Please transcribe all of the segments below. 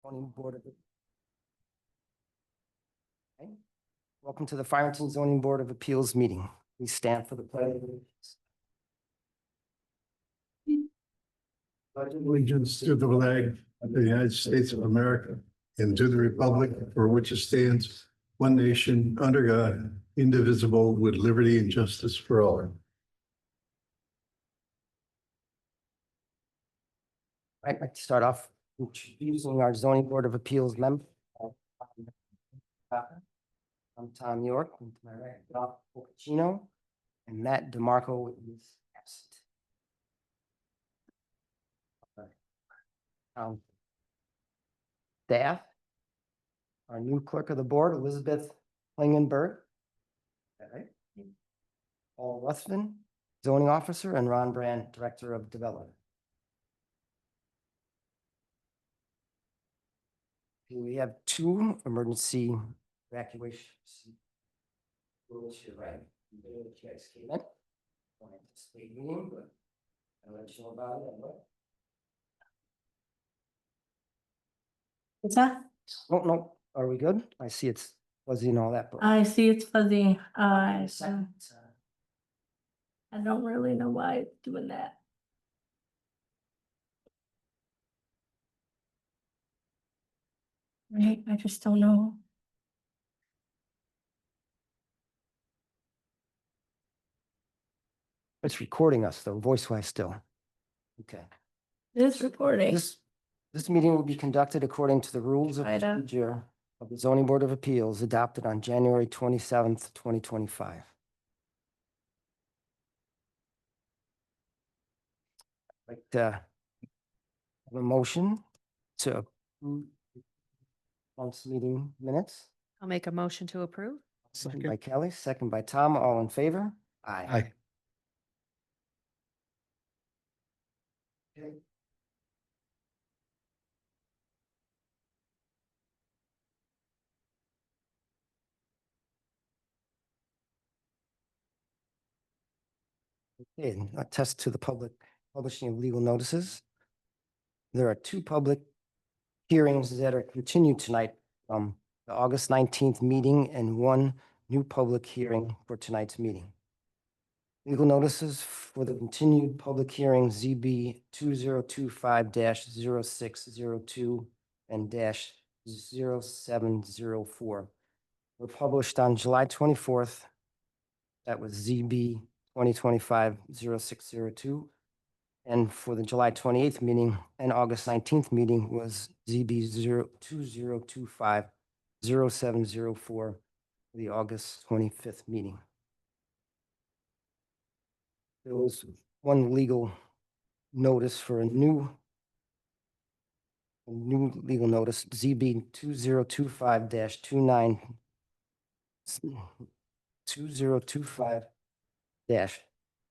Zoning Board of. Okay. Welcome to the Farmington Zoning Board of Appeals meeting. Please stand for the pledge of allegiance. Allegiance to the flag of the United States of America and to the republic for which it stands, one nation, under God, indivisible, with liberty and justice for all. I'd like to start off introducing our Zoning Board of Appeals member. I'm Tom York, and to my right, Bob Pocacino, and Matt DeMarco is absent. Staff, our new clerk of the board, Elizabeth Klingenberg. All right. Paul Ruthven, zoning officer, and Ron Brand, director of development. We have two emergency evacuations. Right. You guys came in. Don't anticipate meeting, but I'll let you know about it anyway. What's that? Oh, no, are we good? I see it's fuzzy and all that, but. I see it's fuzzy. Second, I don't really know why it's doing that. Right, I just don't know. It's recording us though, voice-wise still. Okay. This recording. This meeting will be conducted according to the rules of Right on. procedure of the Zoning Board of Appeals adopted on January 27th, 2025. Like to have a motion to approve month's meeting minutes. I'll make a motion to approve. Second by Kelly, second by Tom, all in favor? Aye. Okay. Okay, attest to the public publishing of legal notices. There are two public hearings that are continued tonight, the August 19th meeting and one new public hearing for tonight's meeting. Legal notices for the continued public hearing ZB 2025-0602 and -0704 were published on July 24th. That was ZB 2025-0602. And for the July 28th meeting and August 19th meeting was ZB 2025-0704 for the August 25th meeting. There was one legal notice for a new legal notice, ZB 2025-29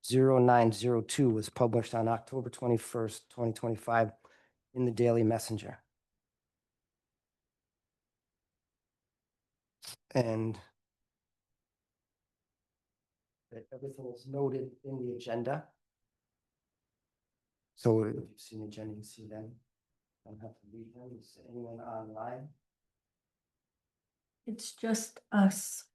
2025-0902 was published on October 21st, 2025 in the Daily Messenger. And that everything is noted in the agenda. So if you've seen the agenda, you see them. Don't have to read them. Is anyone online? It's just us.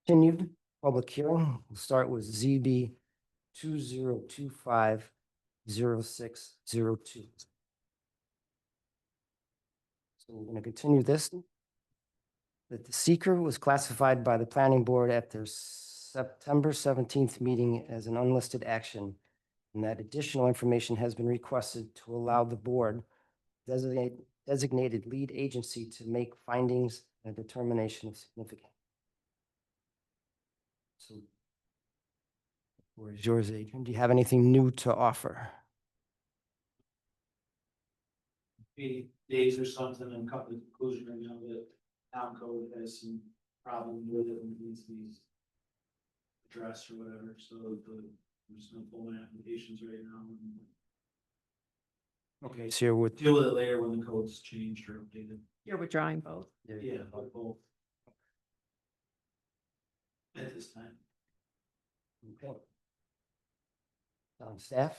Continued public hearing. We'll start with ZB 2025-0602. So we're going to continue this. That the seeker was classified by the planning board at their September 17th meeting as an unlisted action, and that additional information has been requested to allow the board designated lead agency to make findings and determination of significance. So, where's yours, Adrian? Do you have anything new to offer? Maybe days or something and come to the conclusion right now that town code has some problem with it and needs to be addressed or whatever, so there's no full applications right now. Okay, so you're with, Deal with it later when the code's changed or updated. You're withdrawing both. Yeah, both. At this time. okay. Staff?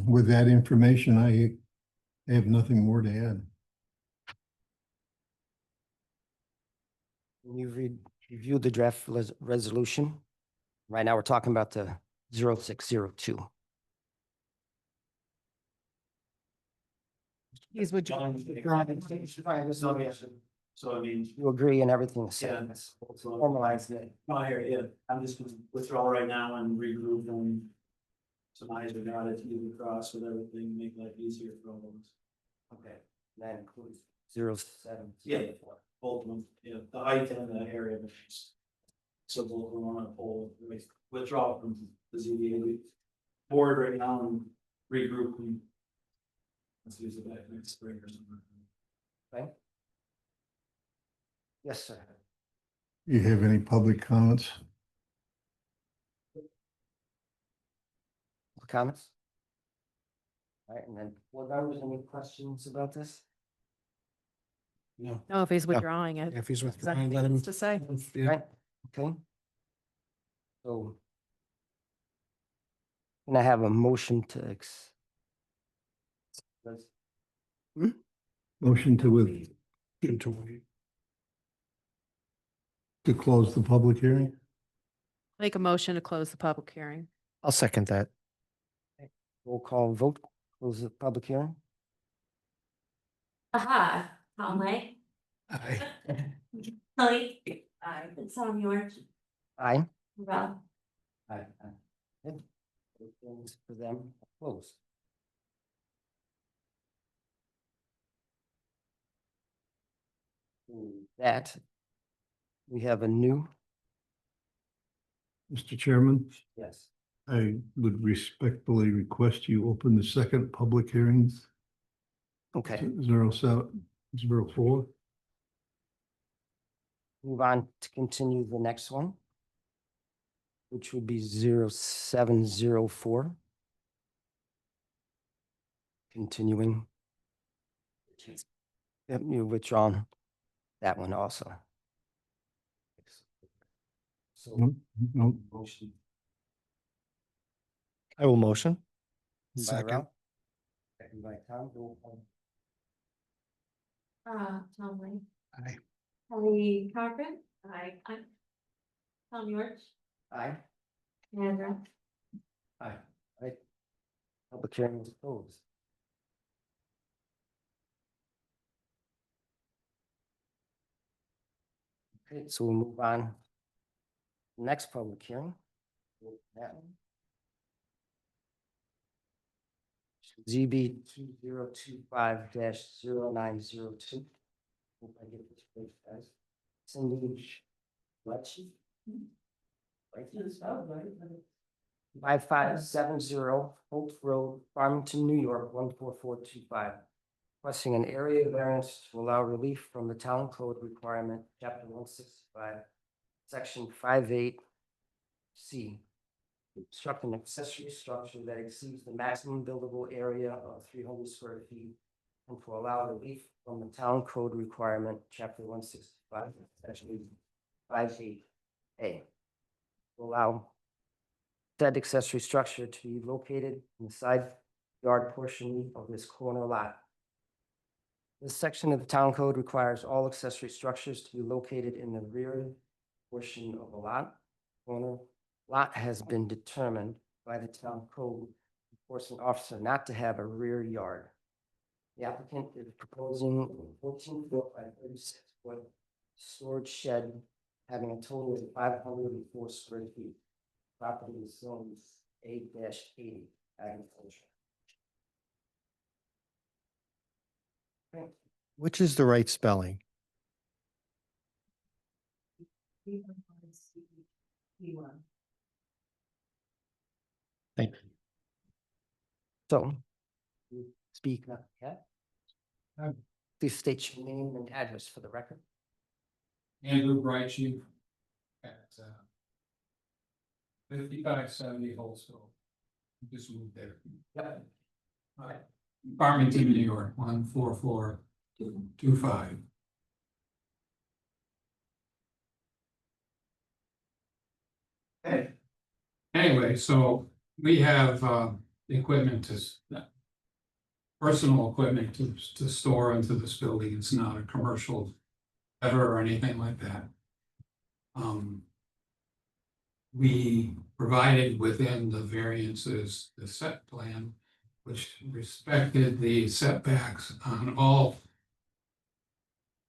With that information, I have nothing more to add. You've reviewed the draft resolution. Right now, we're talking about the 0602. He's withdrawing. So I mean, You agree and everything is yeah, said. that's. Formalize it. Oh, here, yeah, I'm just gonna withdraw right now and regroup and. Some eyes are dotted, T's are crossed with everything, make life easier for all of us. Okay, that includes 07. Yeah. Both of them, yeah, the height and the area. So both of them on a poll, withdraw from the ZBA board right now and regroup and. Let's use it back next spring or something. Okay. Yes, sir. You have any public comments? Comments? All right, and then board members, any questions about this? No, No, if he's withdrawing it. if he's Exactly withdrawing, what let him. it's to say. Yeah. Right, okay. So. Can I have a motion to Motion to close the public hearing? Make a motion to close the public hearing. I'll second that. roll call vote, close the public hearing? Aha, Conley, Aye. Kelly, it's on yours, Aye. Rob. Aye. Good. Things for them closed. That, we have a new, Mr. Chairman, yes, I would respectfully request you open the second public hearing, okay, 0704. move on to continue the next one, which would be 0704. Continuing. Yep, you withdrawn that one also. So, No, motion I will motion. by Second. Ralph. Second by Tom, roll call. Conley. Aye. Kelly Cochran. On yours, Aye. and Rob. Aye. Aye. Public hearing is closed. Okay, so we'll move on. Next public hearing. That one. ZB 2025-0902. Hope I get this right, guys. Cindy Fletchy. Right through the spell, right? 5570 Holt Road, Farmington, New York, 14425. Requesting an area variance to allow relief from the town code requirement, chapter 165, section 58C. Construct an accessory structure that exceeds the maximum buildable area of 300 square feet and to allow relief from the town code requirement, chapter 165, section 58A. To allow said accessory structure to be located in the side yard portion of this corner lot. This section of the town code requires all accessory structures to be located in the rear portion of the lot. Corner lot has been determined by the town code enforcement officer not to have a rear yard. The applicant is proposing a 14-foot by 36-foot storage shed having a total of 504 square feet. Property is zoned A-80 agriculture. Okay. Which is the right spelling? Thank you. So, you speak up, yeah? Please state your name and address for the record. Andrew Bright at 5570 Holsville. Just moved there. Yep. Farmington, New York, 14425. Okay. Anyway, so we have equipment personal equipment to store into this building. It's not a commercial ever or anything like that. We provided within the variances, the set plan, which respected the setbacks on all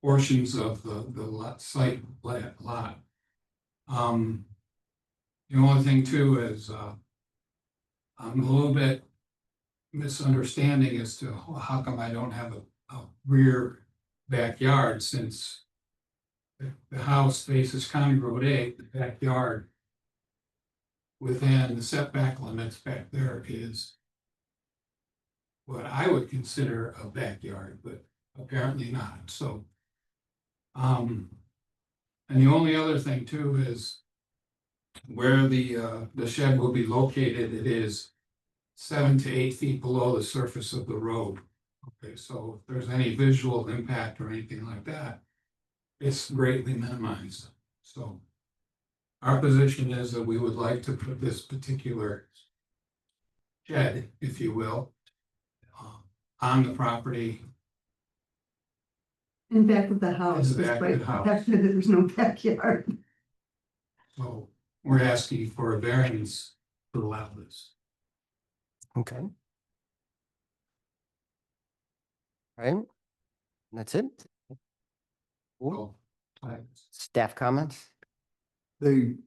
portions of the site lot. The only thing too is, I'm a little bit misunderstanding as to how come I don't have a rear backyard, since the house faces County Road 8, the backyard within the setback limits back there is what I would consider a backyard, but apparently not, so. And the only other thing too is where the shed will be located. It is 7 to 8 feet below the surface of the road. Okay, so if there's any visual impact or anything like that, it's greatly minimized. So our position is that we would like to put this particular shed, if you will, on the property. In back of the house. In the back of the house. After there's no backyard. So we're asking for a variance to allow this. Okay. All right. That's it. Cool. So, Staff comments? We've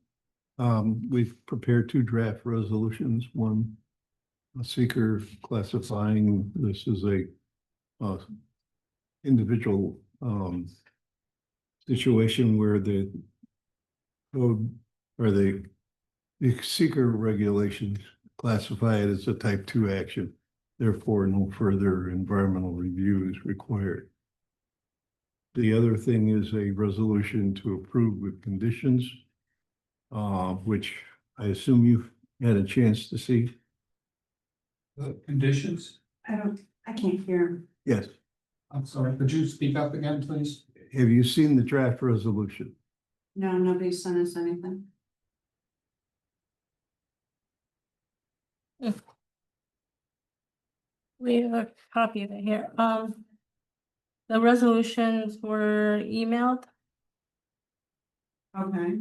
prepared 2 draft resolutions, one a seeker classifying this as a individual situation where the code or the seeker regulations classify it as a type 2 action. Therefore, no further environmental review is required. The other thing is a resolution to approve with conditions, which I assume you've had a chance to see. the conditions, I can't hear him. Yes. I'm sorry, could you speak up again, please? Have you seen the draft resolution? No, nobody sent us anything. We have a copy of it here. The resolutions were emailed. Okay.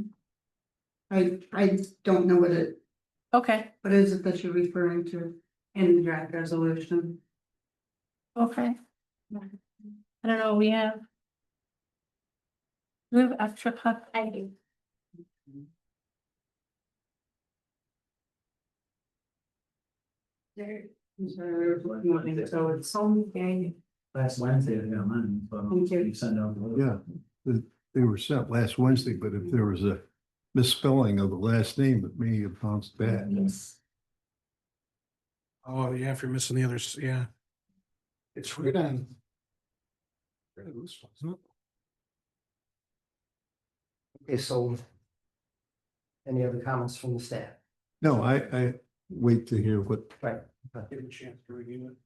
I don't know Okay, what is it that you're referring to in the draft resolution? okay. I don't know, we have extra copy. I do. So it's something. Last Wednesday, I got mine, so Thank you. you send out. Yeah, they were sent last Wednesday, but if there was a misspelling of the last name, it may have bounced back. Yes. Oh, yeah, if you're missing the others, yeah. It's right on. Okay, so any other comments from the staff? No, I wait to hear what, Right. Give it a chance to review it.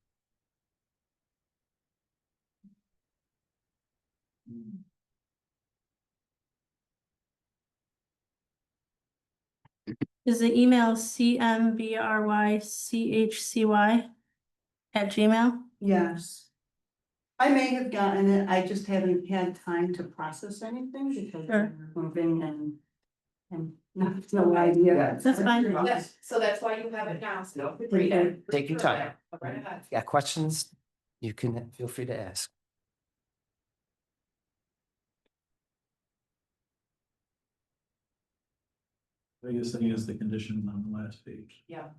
Is the email cmbrychcy@gmail? Yes. I may have gotten it, I just haven't had time to process anything because Sure. we're moving and no idea. That's fine. Yes, so that's why you have it now, so. read it. Take your time. Right ahead. Got questions? You can feel free to ask. Biggest thing is the condition on the last page. Yeah.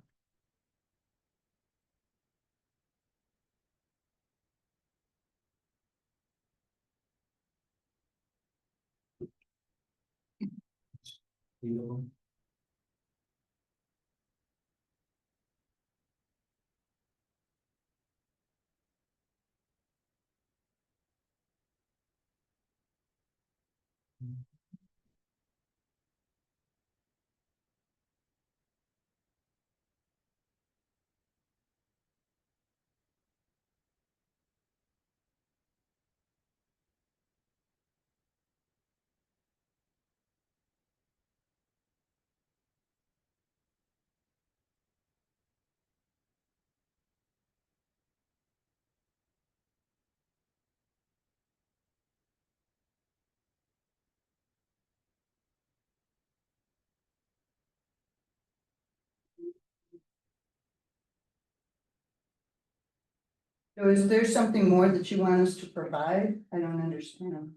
So is there something more that you want us to provide? I don't understand.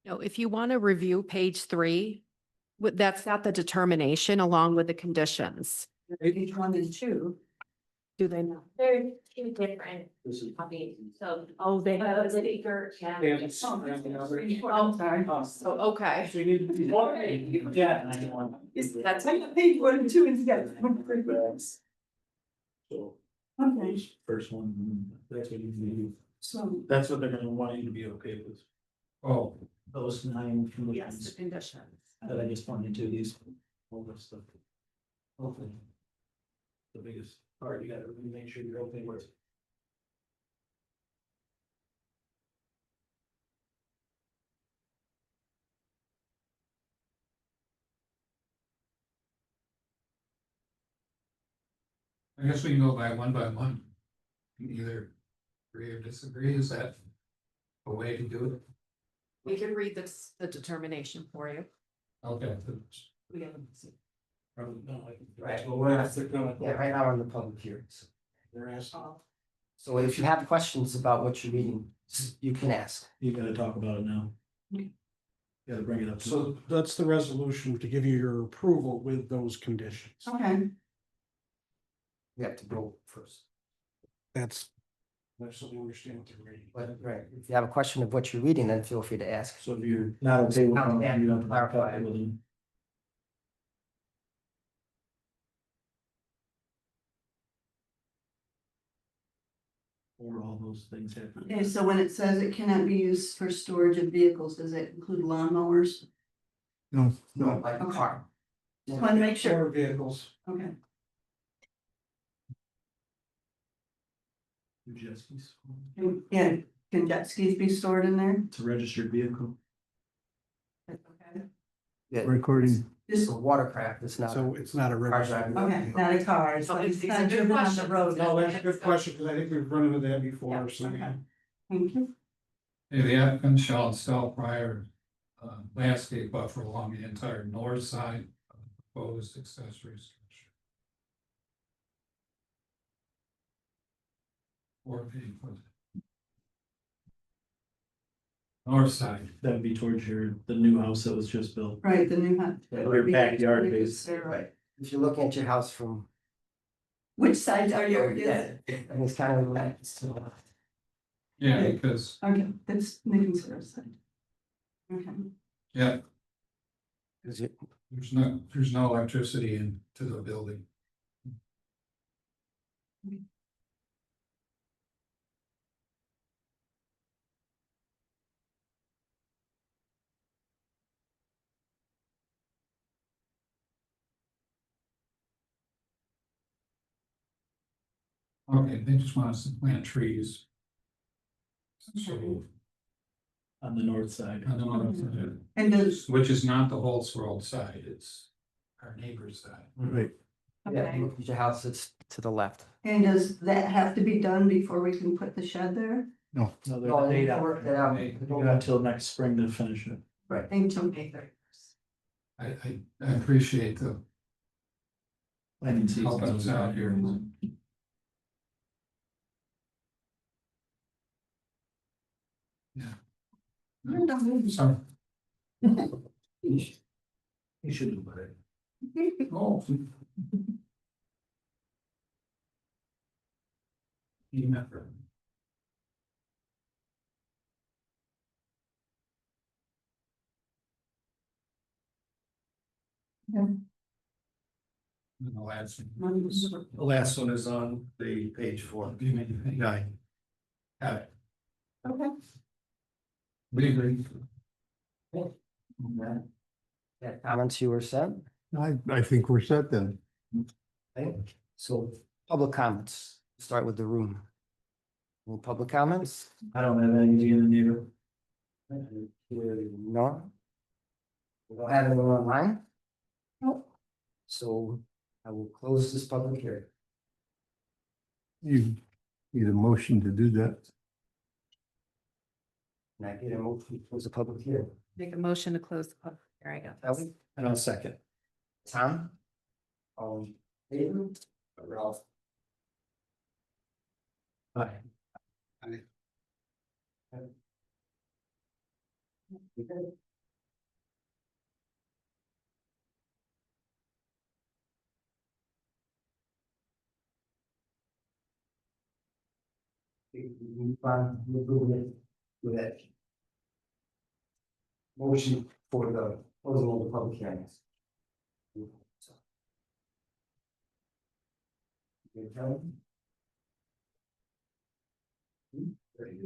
No, if you want to review page 3, that's got the determination along with the conditions. Page 1 and 2. Do they not? They're two different This is. copies, so. Oh, they. The speaker and. Oh, sorry. So, okay. So you need to be. Yeah. That's Page 1 and 2 instead. So. Okay, First one, that's what you need. so, That's what they're gonna want you to be okay with. Oh, Those 9 Yes, the conditions conditions. that I just pointed to, these, all this stuff. Hopefully. The biggest part, you gotta really make sure you're okay with. I guess we can go by one. Either agree or disagree, is that a way to do it? We can read this, the determination for you. Okay. We haven't seen- Right. Well, we're after going. Yeah, right now we're in the public hearings. They're asking, So if you have questions about what you're reading, you can ask. you gotta talk about it now. You gotta bring it up. So that's the resolution to give you your approval with those conditions. okay, We have to go first. That's so we understand what they're reading. But, right, if you have a question of what you're reading, then feel free to ask. So if you're not okay with them, Yeah, you have to clarify. clarify with them. Or all those things happen. okay, so when it says it cannot be used for storage of vehicles, does it include lawnmowers? No, No, like a car. Just want to make sure, Motor vehicles. okay, Jet skis. yeah, can jet skis be stored in there? It's a registered vehicle. Okay. Yeah, recording. it's a watercraft, it's not. So it's not a Car registered. driving. Okay, not a car, it's Oh, like, these it's are not good driven on the questions. road. No, that's a good question, because I think we've run into that before, so. Okay. Thank you. Hey, the applicant shall install prior landscape buffer along the entire north side of the proposed accessory structure. Or north side. That would be towards the new house that was just built. Right, the new hut. Your backyard base. Right. If you're looking at your house from. Which sides are your, Yeah, and it's kind of like, it's to the left. Yeah, because, okay, that's making sure side. Okay, yeah, Is it, there's no electricity into the building. Okay, they just want us to plant trees. So, On the north side. I don't know, and does, which is not the Holtzworld side, it's our neighbor's side. Right. yeah, okay, look at your house, it's to the left. and does that have to be done before we can put the shed there? No, No, they're they date out. work that out. You got until next spring to finish it. Thank you. I appreciate the Planning season. helping us out here. Yeah. So, You should do better. oh. You never. And the last. The last one is on the page 4. Nine. Got it. Okay. We agree. Yeah, comments you were sent, I think we're set then. okay, so public comments, start with the room. Any public comments? I don't have any in the neighborhood. No? We don't have anyone online? Nope. So I will close this public hearing. You need a motion to do that. And I get a motion to close the public hearing. Make a motion to close the public hearing. Ellie? And I'll second. Tom? All in favor? Ralph? Aye. Aye. Okay. We move on, we'll go with that. Motion for the closing of the public hearings.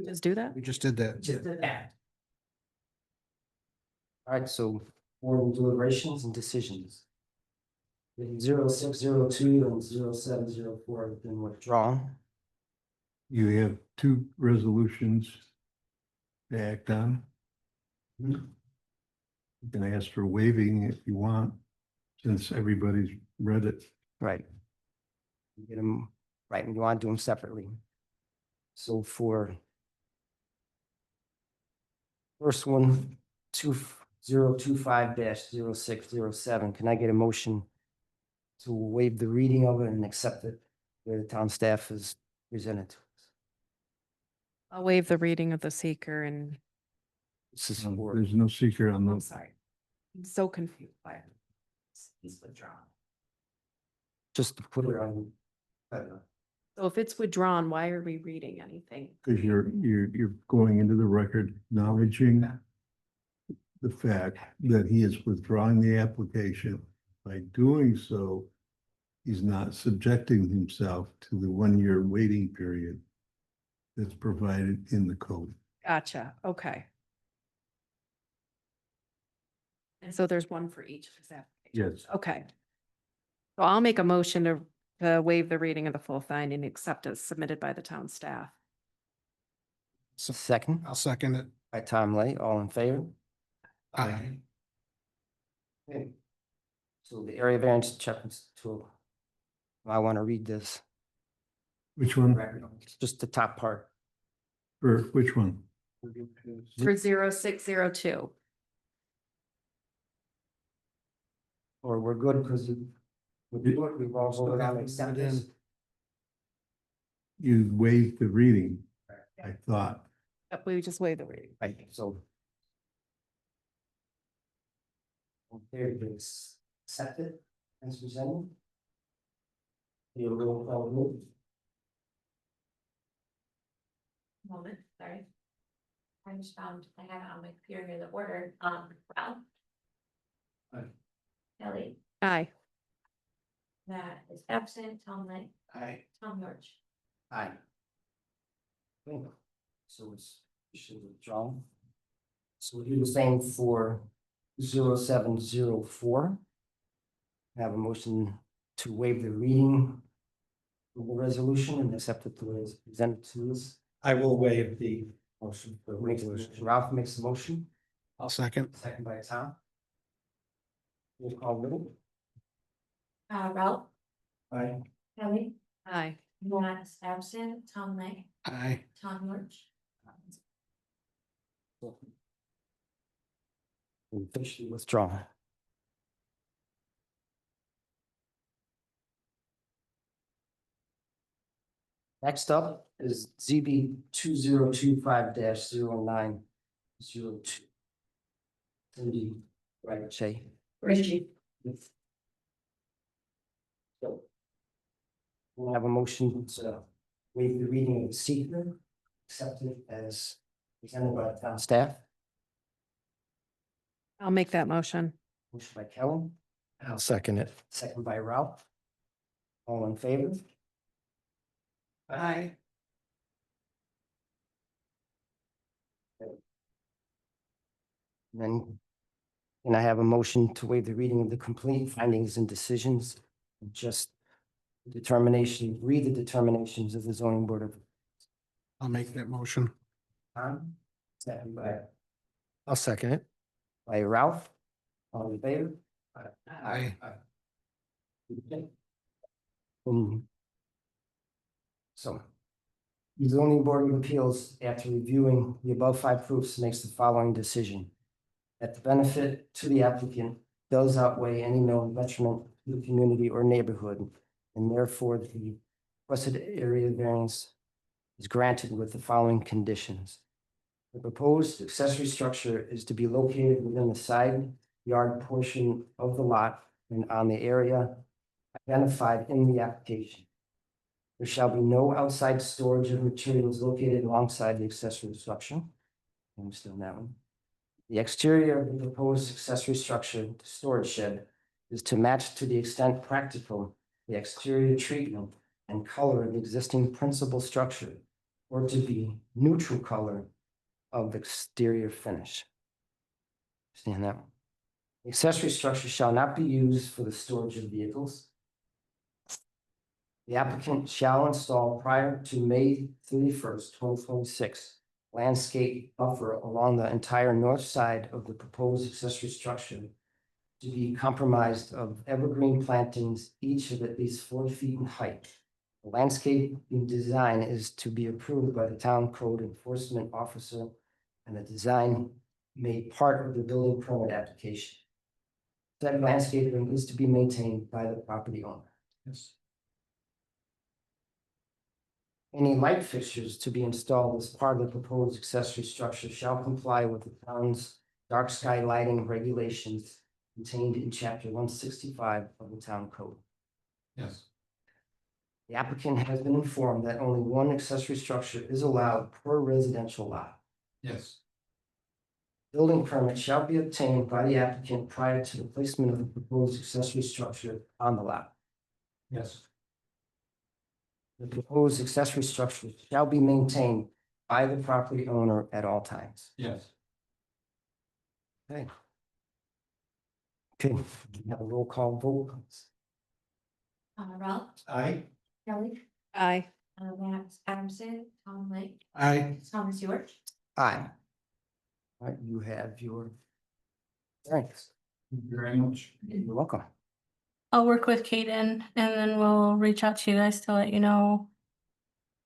Just do that? We just did that. All right, so board deliberations and decisions. 0602 and 0704 have been withdrawn. You have two resolutions to act on. You can ask for waiving if you want, since everybody's read it. Right. You get them, right, and you want to do them separately. So for first one, 2025-0607, can I get a motion to waive the reading of it and accept it where the town staff has presented to us? I'll waive the reading of the seeker and, This is for, There's no secret on I'm those. sorry. I'm so confused by it. He's withdrawn. just to put it on. So if it's withdrawn, why are we reading anything? Because you're going into the record acknowledging the fact that he is withdrawing the application. By doing so, he's not subjecting himself to the 1-year waiting period that's provided in the code. Gotcha, okay. And so there's one for each of his applications? Yes. Okay. So I'll make a motion to waive the reading of the full finding, accept as submitted by the town staff. Second I'll second it. by Tom Lay, all in favor? Aye. Okay. So the area variance chapters to, I want to read this. Which one? It's just the top part. Or which one? For 0602. Or we're good because we've all voted on acceptance. You waived the reading, I thought. Yep, we just waive the reading. Right, so. There it is, accepted as presented. The roll call vote. Moment, sorry. I just found, I have it on my computer here, the order, Ralph. Aye. Kelly, Aye. that is absent, Tom Lake, Aye. Tom George. Aye. Okay, so it's should withdraw. So we'll do the same for 0704. Have a motion to waive the reading of the resolution and accept it the way it's presented to us. I will waive the motion for Ralph makes the motion, I'll second. second by Tom. We'll call Little. Ralph, Aye. Kelly, Aye. that is absent, Tom Lake, Aye. Tom George. Officially withdrawn. Next up is ZB 2025-0902. Cindy, right, Shay. So we'll have a motion to waive the reading of the secret, accept it as presented by the town staff. I'll make that motion. Motion by Kellen, I'll second it. second by Ralph. All in favor? Aye. Then, can I have a motion to waive the reading of the complete findings and decisions? Just determination, read the determinations of the zoning board of. I'll make that motion. Tom, second I'll second it. by Ralph. All in favor? Aye. Okay. So. The zoning board of appeals, after reviewing the above 5 proofs, makes the following decision. That the benefit to the applicant does outweigh any known detriment to the community or neighborhood, and therefore the requested area variance is granted with the following conditions. The proposed accessory structure is to be located within the side yard portion of the lot and on the area identified in the application. There shall be no outside storage of materials located alongside the accessory structure. I'm still on that one. The exterior of the proposed accessory structure, the storage shed, is to match to the extent practical the exterior treatment and color of the existing principal structure, or to be neutral color of the exterior finish. Understand that one? The accessory structure shall not be used for the storage of vehicles. The applicant shall install prior to May 31st, 2026, landscape buffer along the entire north side of the proposed accessory structure to be comprised of evergreen plantings, each of at least 4 feet in height. The landscaping design is to be approved by the town code enforcement officer, and the design made part of the building permit application. Said landscaping is to be maintained by the property owner. Yes. Any light fixtures to be installed as part of the proposed accessory structure shall comply with the town's dark sky lighting regulations contained in chapter 165 of the town code. Yes. The applicant has been informed that only one accessory structure is allowed per residential lot. Yes. Building permit shall be obtained by the applicant prior to the placement of the proposed accessory structure on the lot. Yes. The proposed accessory structure shall be maintained by the property owner at all times. Yes. Okay. Okay, we have a roll call vote. Ralph, Aye. Kelly, Aye. Max Adamson, Tom Lake, Aye. Thomas Stewart. Aye. All right, you have your. Thanks. Thank you very much. You're welcome. I'll work with Kaden and then we'll reach out to you guys to let you know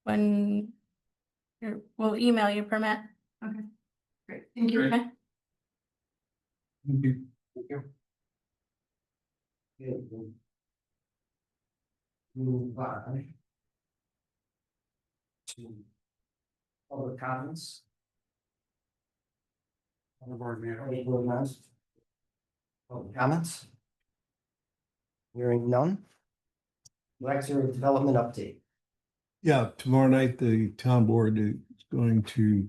when we'll email you permit. Okay. Great. Thank you. Great. Okay. Thank you. Okay, we'll move on to public comments. On the board meeting. Any board members? Public comments? Hearing none. Director of Development update. Yeah, tomorrow night, the town board is going to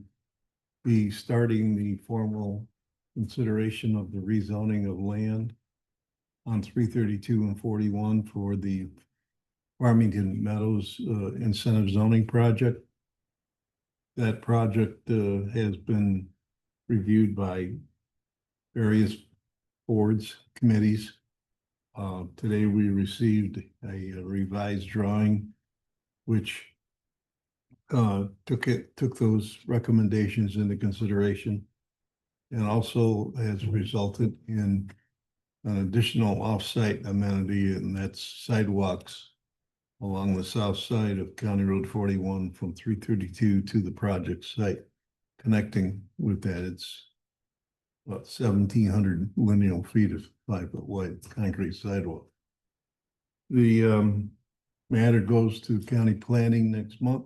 be starting the formal consideration of the rezoning of land on 332 and 41 for the Farmington Meadows incentive zoning project. That project has been reviewed by various boards, committees. Today we received a revised drawing, which took those recommendations into consideration, and also has resulted in an additional off-site amenity, and that's sidewalks along the south side of County Road 41 from 332 to the project site. Connecting with that, it's about 1,700 lineal feet of 5-foot wide concrete sidewalk. The matter goes to county planning next month.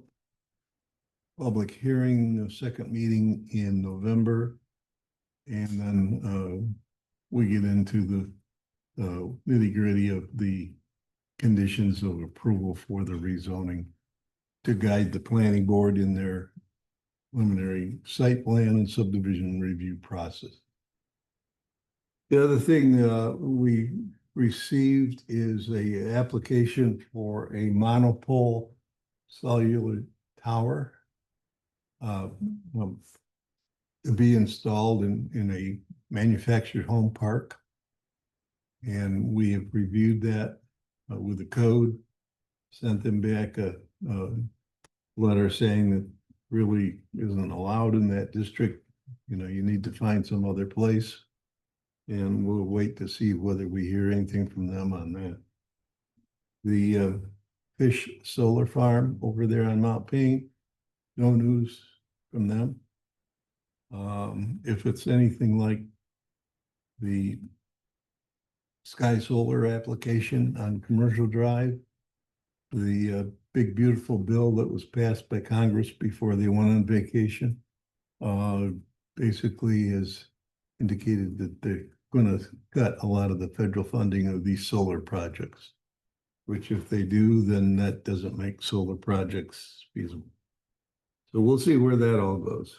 Public hearing, the second meeting in November. And then we get into the nitty-gritty of the conditions of approval for the rezoning to guide the planning board in their preliminary site plan and subdivision review process. The other thing we received is a application for a monopole cellular tower to be installed in a manufactured home park. And we have reviewed that with the code, sent them back a letter saying that really isn't allowed in that district. You know, you need to find some other place. And we'll wait to see whether we hear anything from them on that. The fish solar farm over there on Mount Payne, no news from them. If it's anything like the Sky Solar application on Commercial Drive, the big beautiful bill that was passed by Congress before they went on vacation. Basically has indicated that they're gonna cut a lot of the federal funding of these solar projects. Which if they do, then that doesn't make solar projects feasible. So we'll see where that all goes.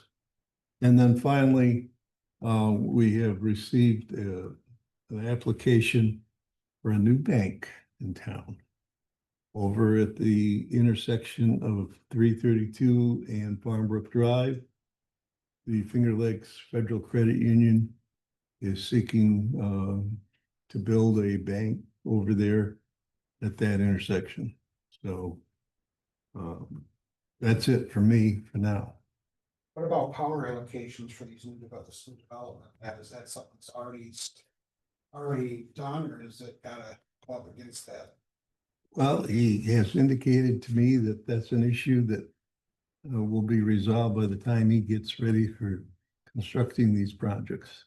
And then finally, we have received an application for a new bank in town. Over at the intersection of 332 and Farmbrook Drive, the Finger Lakes Federal Credit Union is seeking to build a bank over there at that intersection. So that's it for me for now. What about power allocations for these new development? Is that something that's already done, or is it gotta go up against that? Well, he has indicated to me that that's an issue that will be resolved by the time he gets ready for constructing these projects.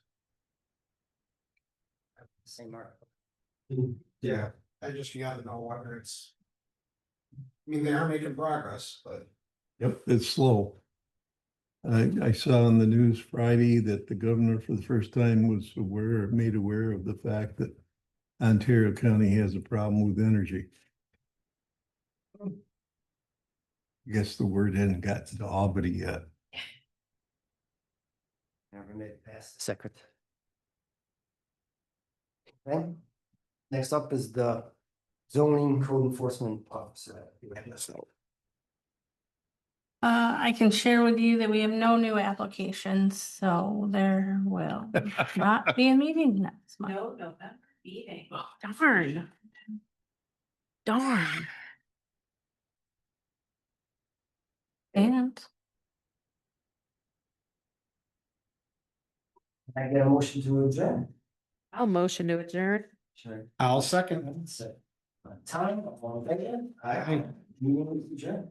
Same article. Yeah, you gotta know whether it's. I mean, they are making progress, but. Yep, it's slow. I saw on the news Friday that the governor for the first time was made aware of the fact that Ontario County has a problem with energy. I guess the word hadn't gotten to Albany yet. Never made it past the secretary. Okay, next up is the zoning code enforcement officer. I can share with you that we have no new applications, so there will not be a meeting next month. No November meeting. Darn. Darn. And I get a motion to adjourn. I'll motion to adjourn. Sure. I'll second. Time, all in favor? Aye. Meeting is adjourned.